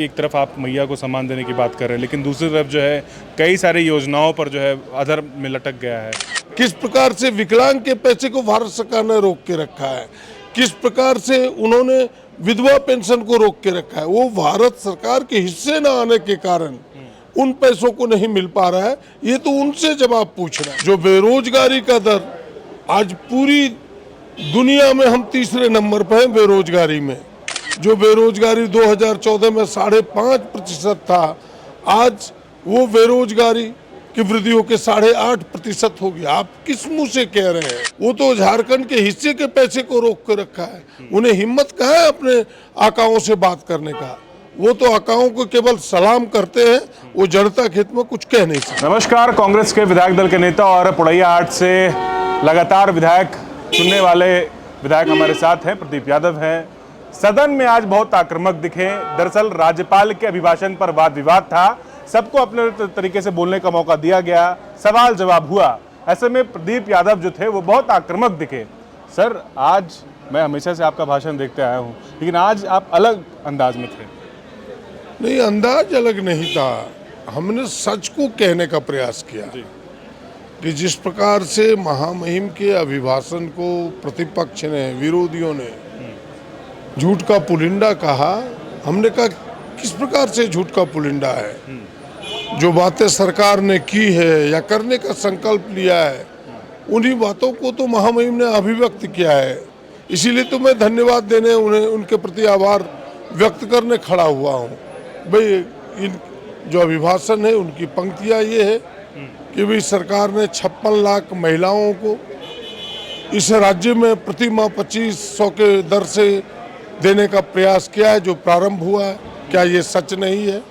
एक तरफ आप मैया को सम्मान देने की बात कर रहे हैं, लेकिन दूसरी तरफ जो है कई सारी योजनाओं पर जो है अधर में लटक गया है। किस प्रकार से विकलांग के पैसे को भारत सरकार ने रोक के रखा है, किस प्रकार से उन्होंने विधवा पेंशन को रोक के रखा है, वो भारत सरकार के हिस्से न आने के कारण उन पैसों को नहीं मिल पा रहा है। ये तो उनसे जवाब पूछना है। जो बेरोजगारी का दर आज पूरी दुनिया में हम तीसरे नंबर पर हैं बेरोजगारी में। जो बेरोजगारी 2014 में 5.5% था, आज वो बेरोजगारी की वृद्धि होकर 8.5% हो गया। आप किस मुंह से कह रहे हैं? वो तो झारखंड के हिस्से के पैसे को रोक कर रखा है। उन्हें हिम्मत कहाँ है अपने आकाओं से बात करने का? वो तो आकाओं को केवल सलाम करते हैं, वो जड़ता खेत में कुछ कह नहीं सकते। नमस्कार, कांग्रेस के विधायक दल के नेता और पुड़ैया 8 से लगातार विधायक चुनने वाले विधायक हमारे साथ हैं, प्रदीप यादव हैं। सदन में आज बहुत आक्रामक दिखे। दरअसल राज्यपाल के अभिभाषण पर वाद विवाद था, सबको अपने तरीके से बोलने का मौका दिया गया, सवाल जवाब हुआ। ऐसे में प्रदीप यादव जो थे वो बहुत आक्रामक दिखे। सर, आज मैं हमेशा से आपका भाषण देखते आया हूँ, लेकिन आज आप अलग अंदाज में थे। नहीं, अंदाज अलग नहीं था। हमने सच को कहने का प्रयास किया कि जिस प्रकार से महामहिम के अभिभाषण को प्रतिपक्ष ने, विरोधियों ने झूठ का पुलिंदा कहा, हमने कहा किस प्रकार से झूठ का पुलिंदा है। जो बातें सरकार ने की है या करने का संकल्प लिया है, उन्हीं बातों को तो महामहिम ने अभिव्यक्त किया है। इसीलिए तो मैं धन्यवाद देने, उन्हें उनके प्रति आभार व्यक्त करने खड़ा हुआ हूँ। भाई, इन जो अभिभाषण है उनकी पंक्तियाँ ये है कि भाई सरकार ने 56 लाख महिलाओं को इस राज्य में प्रति माह 2500 के दर से देने का प्रयास किया है, जो प्रारंभ हुआ है। क्या ये सच नहीं है?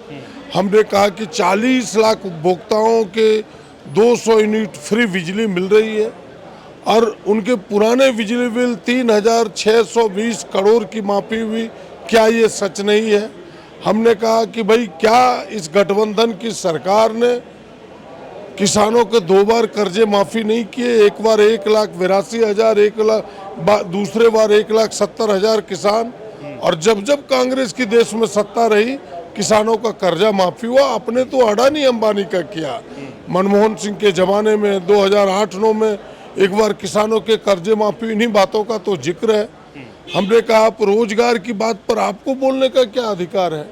हमने कहा कि 40 लाख उपभोक्ताओं के 200 यूनिट फ्री बिजली मिल रही है और उनके पुराने बिजली बिल 3620 करोड़ की माफी हुई। क्या ये सच नहीं है? हमने कहा कि भाई क्या इस गठबंधन की सरकार ने किसानों के 2 बार कर्जे माफी नहीं किए? एक बार 1,82,000, दूसरे बार 1,70,000 किसान। और जब जब कांग्रेस की देश में सत्ता रही, किसानों का कर्जा माफी हुआ। आपने तो अडानी अंबानी का किया। मनमोहन सिंह के जमाने में 2008-9 में एक बार किसानों के कर्जे माफी, इन्हीं बातों का तो जिक्र है। हमने कहा आप रोजगार की बात पर आपको बोलने का क्या अधिकार है?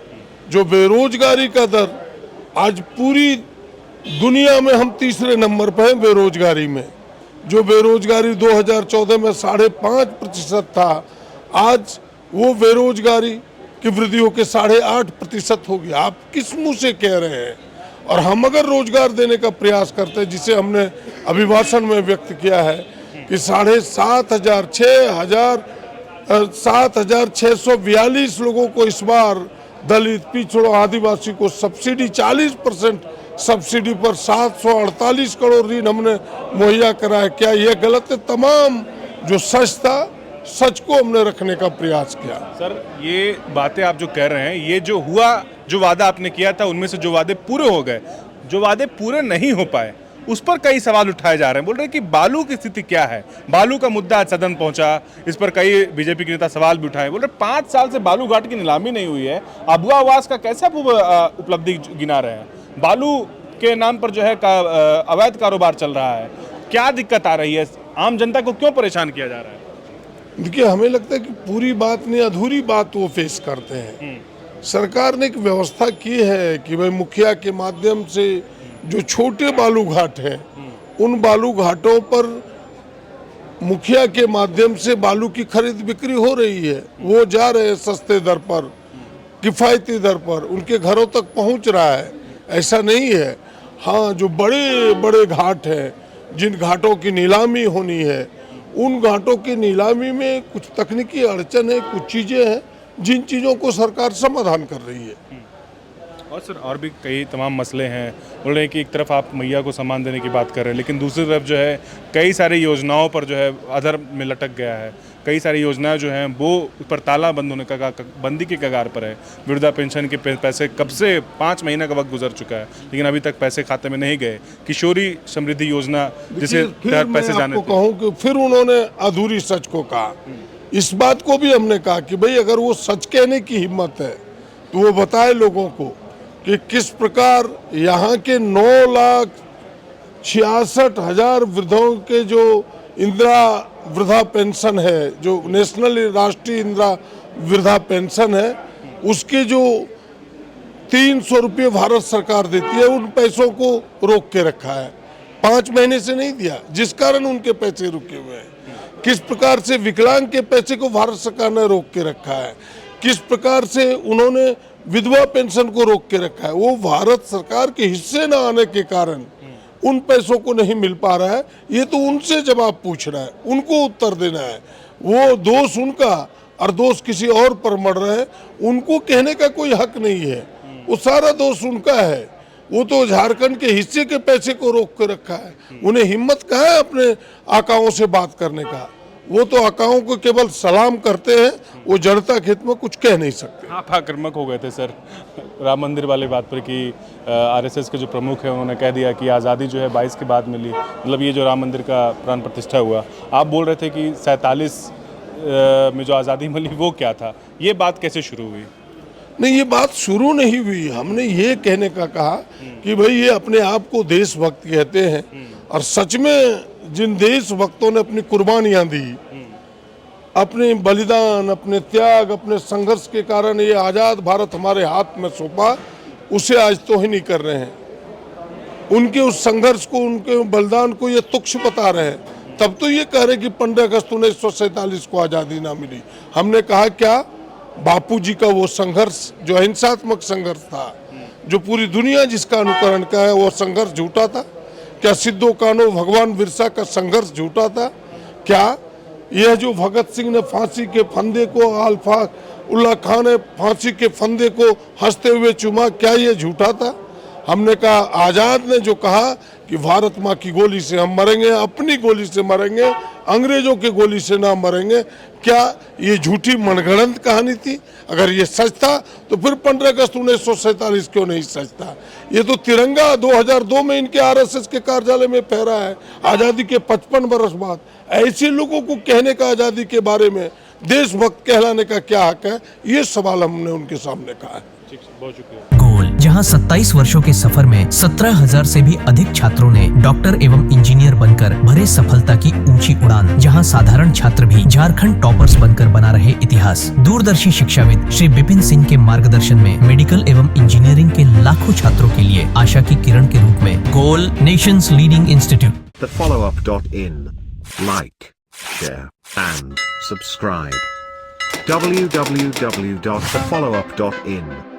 जो बेरोजगारी का दर आज पूरी दुनिया में हम तीसरे नंबर पर हैं बेरोजगारी में। जो बेरोजगारी 2014 में 5.5% था, आज वो बेरोजगारी की वृद्धि होकर 8.5% हो गया। आप किस मुंह से कह रहे हैं? और हम अगर रोजगार देने का प्रयास करते हैं, जिसे हमने अभिभाषण में व्यक्त किया है कि 7,642 लोगों को इस बार दलित, पिछड़ों, आदिवासी को सब्सिडी 40% सब्सिडी पर 748 करोड़ ऋण हमने मुहैया कराया। क्या यह गलत है? तमाम जो सच था, सच को हमने रखने का प्रयास किया। सर, ये बातें आप जो कह रहे हैं, ये जो हुआ, जो वादा आपने किया था, उनमें से जो वादे पूरे हो गए, जो वादे पूरे नहीं हो पाए, उस पर कई सवाल उठाए जा रहे हैं। बोल रहे हैं कि बालू की स्थिति क्या है? बालू का मुद्दा आज सदन पहुंचा, इस पर कई बीजेपी के नेता सवाल भी उठाए। बोल रहे 5 साल से बालू घाट की नीलामी नहीं हुई है। अबुआ आवास का कैसे उपलब्धि गिना रहे हैं? बालू के नाम पर जो है अवैध कारोबार चल रहा है। क्या दिक्कत आ रही है? आम जनता को क्यों परेशान किया जा रहा है? देखिए, हमें लगता है कि पूरी बात नहीं, अधूरी बात वो फेस करते हैं। सरकार ने एक व्यवस्था की है कि भाई मुखिया के माध्यम से जो छोटे बालू घाट हैं, उन बालू घाटों पर मुखिया के माध्यम से बालू की खरीद बिक्री हो रही है। वो जा रहे हैं सस्ते दर पर, किफ़ायती दर पर, उनके घरों तक पहुंच रहा है। ऐसा नहीं है। हाँ, जो बड़े बड़े घाट हैं, जिन घाटों की नीलामी होनी है, उन घाटों की नीलामी में कुछ तकनीकी अड़चन है, कुछ चीज़ें हैं, जिन चीज़ों को सरकार समाधान कर रही है। और सर, और भी कई तमाम मसले हैं। बोल रहे हैं कि एक तरफ आप मैया को सम्मान देने की बात कर रहे हैं, लेकिन दूसरी तरफ जो है कई सारी योजनाओं पर जो है अधर में लटक गया है। कई सारी योजनाएं जो हैं वो पर ताला बंद होने का बंदी के कगार पर है। वृद्धा पेंशन के पैसे कब से 5 महीने का वक्त गुजर चुका है, लेकिन अभी तक पैसे खाते में नहीं गए। किशोरी समृद्धि योजना, जिसे पैसे जाने, कहूँ कि फिर उन्होंने अधूरी सच को कहा। इस बात को भी हमने कहा कि भाई अगर वो सच कहने की हिम्मत है, तो वो बताए लोगों को कि किस प्रकार यहाँ के 9,66,000 वृद्धों के जो इंदिरा वृद्धा पेंशन है, जो नेशनल राष्ट्रीय इंदिरा वृद्धा पेंशन है, उसके जो 300 रुपये भारत सरकार देती है, उन पैसों को रोक के रखा है। 5 महीने से नहीं दिया, जिस कारण उनके पैसे रुके हुए हैं। किस प्रकार से विकलांग के पैसे को भारत सरकार ने रोक के रखा है, किस प्रकार से उन्होंने विधवा पेंशन को रोक के रखा है। वो भारत सरकार के हिस्से न आने के कारण उन पैसों को नहीं मिल पा रहा है। ये तो उनसे जवाब पूछना है, उनको उत्तर देना है। वो दोष उनका और दोष किसी और पर मर रहे हैं, उनको कहने का कोई हक नहीं है। वो सारा दोष उनका है। वो तो झारखंड के हिस्से के पैसे को रोक के रखा है। उन्हें हिम्मत कहाँ है अपने आकाओं से बात करने का। वो तो आकाओं को केवल सलाम करते हैं, वो जनता के हित में कुछ कह नहीं सकते। आप आक्रामक हो गए थे सर राम मंदिर वाली बात पर कि आरएसएस के जो प्रमुख हैं उन्होंने कह दिया कि आज़ादी जो है 22 के बाद मिली, मतलब ये जो राम मंदिर का प्राण प्रतिष्ठा हुआ। आप बोल रहे थे कि 47 में जो आज़ादी मिली वो क्या था, ये बात कैसे शुरू हुई? नहीं, ये बात शुरू नहीं हुई। हमने ये कहने का कहा कि भाई ये अपने आप को देशभक्त कहते हैं, और सच में जिन देशभक्तों ने अपनी कुर्बानियां दी, अपने बलिदान, अपने त्याग, अपने संघर्ष के कारण ये आज़ाद भारत हमारे हाथ में सौंपा, उसे आज तो ही नहीं कर रहे हैं। उनके उस संघर्ष को, उनके बलिदान को ये तुच्छ बता रहे हैं। तब तो ये कह रहे कि 15 अगस्त 1947 को आज़ादी ना मिली। हमने कहा क्या बापूजी का वो संघर्ष जो अहिंसात्मक संघर्ष था, जो पूरी दुनिया जिसका अनुकरण का है, वो संघर्ष झूठा था क्या? सिद्धो कान्हो भगवान बिरसा का संघर्ष झूठा था क्या? यह जो भगत सिंह ने फांसी के फंदे को, अल्फा उल्ला खान ने फांसी के फंदे को हंसते हुए चूमा, क्या ये झूठा था? हमने कहा आज़ाद ने जो कहा कि भारत माँ की गोली से हम मरेंगे, अपनी गोली से मरेंगे, अंग्रेजों की गोली से ना मरेंगे, क्या ये झूठी मनगढ़ंत कहानी थी? अगर ये सच था तो फिर 15 अगस्त 1947 क्यों नहीं सच था? ये तो तिरंगा 2002 में इनके आरएसएस के कार्यालय में फहरा है, आज़ादी के 55 वर्ष बाद। ऐसे लोगों को कहने का आज़ादी के बारे में देशभक्त कहलाने का क्या हक है? ये सवाल हमने उनके सामने कहा है। बहुत शुक्रिया। गोल, जहां 27 वर्षों के सफर में 17,000 से भी अधिक छात्रों ने डॉक्टर एवं इंजीनियर बनकर भरे सफलता की ऊंची उड़ान, जहां साधारण छात्र भी झारखंड टॉपर्स बनकर बना रहे इतिहास। दूरदर्शी शिक्षाविद श्री विपिन सिंह के मार्गदर्शन में मेडिकल एवं इंजीनियरिंग के लाखों छात्रों के लिए आशा की किरण के रूप में goal, nations leading institute. TheFollowUp.in. Like, share and subscribe. www.thefollowup.in